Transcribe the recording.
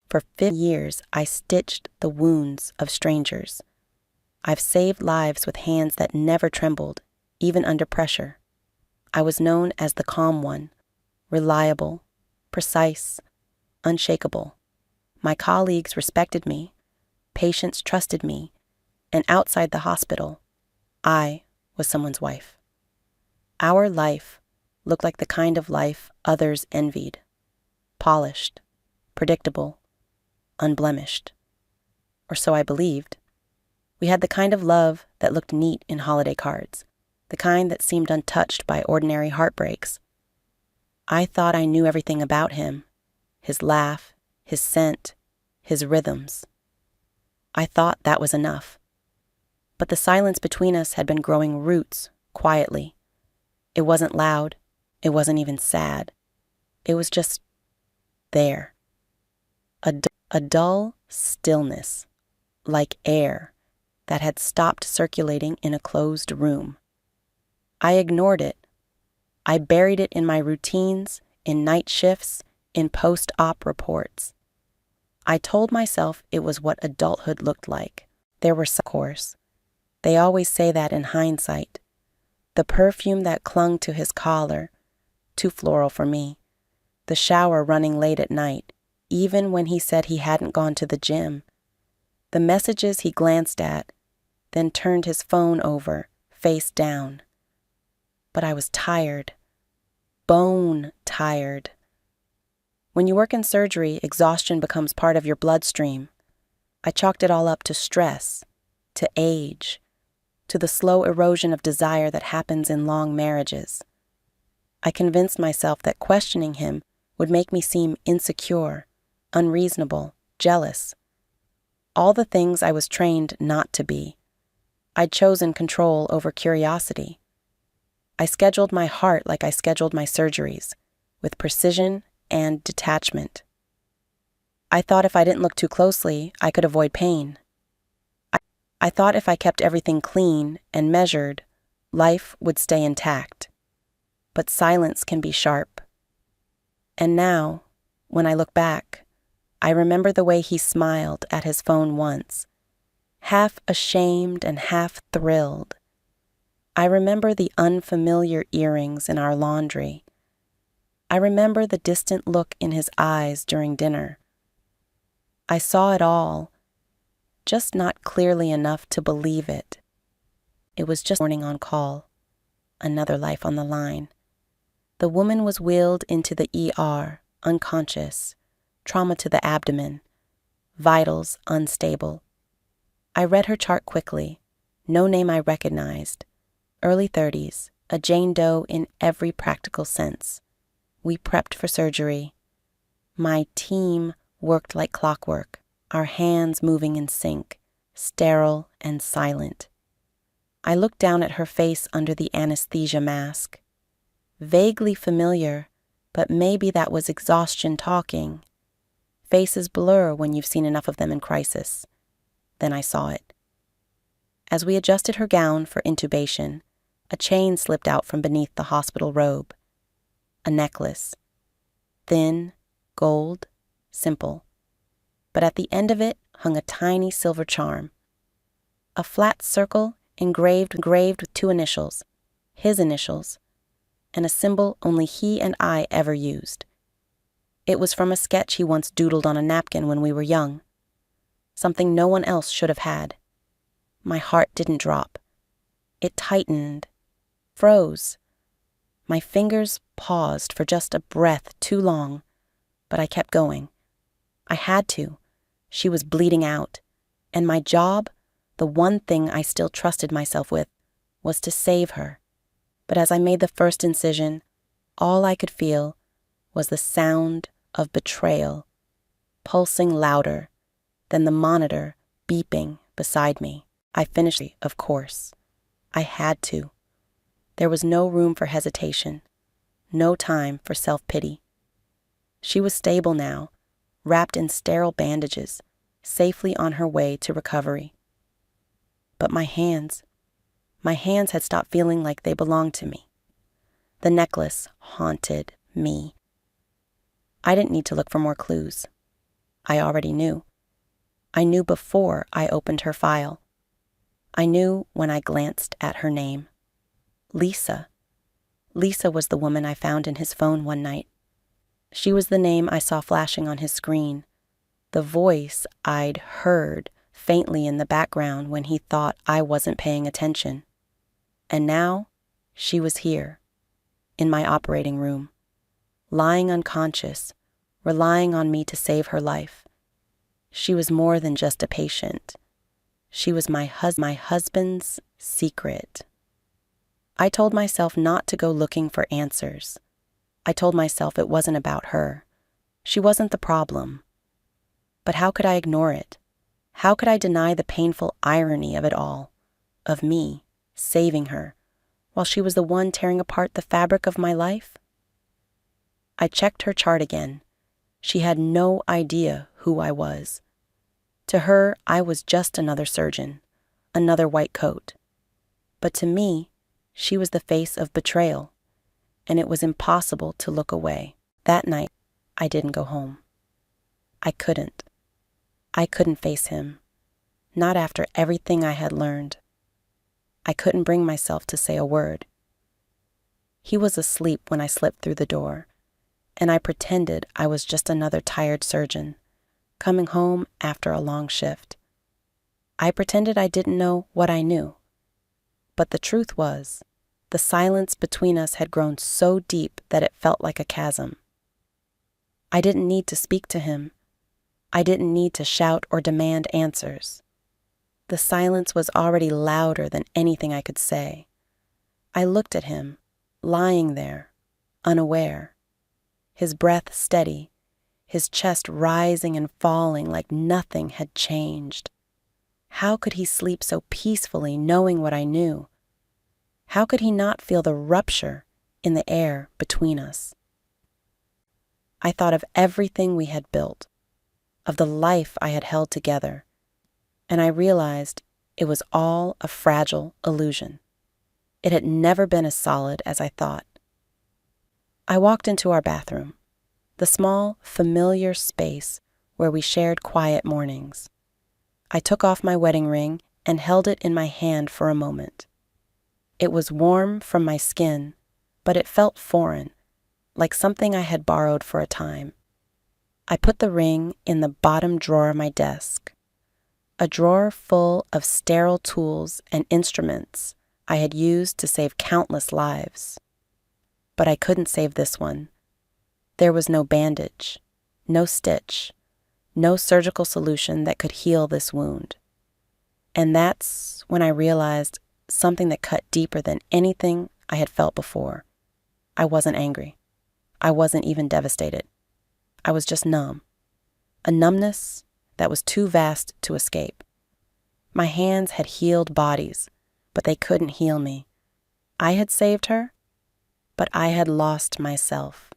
For 50 years, I stitched the wounds of strangers. I've saved lives with hands that never trembled, even under pressure. I was known as the calm one, reliable, precise, unshakable. My colleagues respected me, patients trusted me, and outside the hospital, I was someone's wife. Our life looked like the kind of life others envied. Polished, predictable, unblemished. Or so I believed. We had the kind of love that looked neat in holiday cards, the kind that seemed untouched by ordinary heartbreaks. I thought I knew everything about him, his laugh, his scent, his rhythms. I thought that was enough. But the silence between us had been growing roots, quietly. It wasn't loud. It wasn't even sad. It was just there. A dull stillness, like air that had stopped circulating in a closed room. I ignored it. I buried it in my routines, in night shifts, in post-op reports. I told myself it was what adulthood looked like. There were some, of course. They always say that in hindsight. The perfume that clung to his collar, too floral for me. The shower running late at night, even when he said he hadn't gone to the gym. The messages he glanced at, then turned his phone over, face down. But I was tired. Bone tired. When you work in surgery, exhaustion becomes part of your bloodstream. I chalked it all up to stress, to age, to the slow erosion of desire that happens in long marriages. I convinced myself that questioning him would make me seem insecure, unreasonable, jealous. All the things I was trained not to be. I'd chosen control over curiosity. I scheduled my heart like I scheduled my surgeries, with precision and detachment. I thought if I didn't look too closely, I could avoid pain. I thought if I kept everything clean and measured, life would stay intact. But silence can be sharp. And now, when I look back, I remember the way he smiled at his phone once, half ashamed and half thrilled. I remember the unfamiliar earrings in our laundry. I remember the distant look in his eyes during dinner. I saw it all, just not clearly enough to believe it. It was just morning on call, another life on the line. The woman was wheeled into the ER, unconscious, trauma to the abdomen, vitals unstable. I read her chart quickly, no name I recognized, early 30s, a Jane Doe in every practical sense. We prepped for surgery. My team worked like clockwork, our hands moving in sync, sterile and silent. I looked down at her face under the anesthesia mask. Vaguely familiar, but maybe that was exhaustion talking. Faces blur when you've seen enough of them in crisis. Then I saw it. As we adjusted her gown for intubation, a chain slipped out from beneath the hospital robe. A necklace. Thin, gold, simple. But at the end of it hung a tiny silver charm. A flat circle engraved with two initials, his initials, and a symbol only he and I ever used. It was from a sketch he once doodled on a napkin when we were young. Something no one else should have had. My heart didn't drop. It tightened, froze. My fingers paused for just a breath too long, but I kept going. I had to. She was bleeding out, and my job, the one thing I still trusted myself with, was to save her. But as I made the first incision, all I could feel was the sound of betrayal, pulsing louder than the monitor beeping beside me. I finished, of course. I had to. There was no room for hesitation, no time for self-pity. She was stable now, wrapped in sterile bandages, safely on her way to recovery. But my hands had stopped feeling like they belonged to me. The necklace haunted me. I didn't need to look for more clues. I already knew. I knew before I opened her file. I knew when I glanced at her name. Lisa. Lisa was the woman I found in his phone one night. She was the name I saw flashing on his screen, the voice I'd heard faintly in the background when he thought I wasn't paying attention. And now, she was here, in my operating room, lying unconscious, relying on me to save her life. She was more than just a patient. She was my husband's secret. I told myself not to go looking for answers. I told myself it wasn't about her. She wasn't the problem. But how could I ignore it? How could I deny the painful irony of it all? Of me saving her, while she was the one tearing apart the fabric of my life? I checked her chart again. She had no idea who I was. To her, I was just another surgeon, another white coat. But to me, she was the face of betrayal, and it was impossible to look away. That night, I didn't go home. I couldn't. I couldn't face him, not after everything I had learned. I couldn't bring myself to say a word. He was asleep when I slipped through the door, and I pretended I was just another tired surgeon, coming home after a long shift. I pretended I didn't know what I knew. But the truth was, the silence between us had grown so deep that it felt like a chasm. I didn't need to speak to him. I didn't need to shout or demand answers. The silence was already louder than anything I could say. I looked at him, lying there, unaware, his breath steady, his chest rising and falling like nothing had changed. How could he sleep so peacefully knowing what I knew? How could he not feel the rupture in the air between us? I thought of everything we had built, of the life I had held together, and I realized it was all a fragile illusion. It had never been as solid as I thought. I walked into our bathroom, the small, familiar space where we shared quiet mornings. I took off my wedding ring and held it in my hand for a moment. It was warm from my skin, but it felt foreign, like something I had borrowed for a time. I put the ring in the bottom drawer of my desk, a drawer full of sterile tools and instruments I had used to save countless lives. But I couldn't save this one. There was no bandage, no stitch, no surgical solution that could heal this wound. And that's when I realized something that cut deeper than anything I had felt before. I wasn't angry. I wasn't even devastated. I was just numb. A numbness that was too vast to escape. My hands had healed bodies, but they couldn't heal me. I had saved her, but I had lost myself.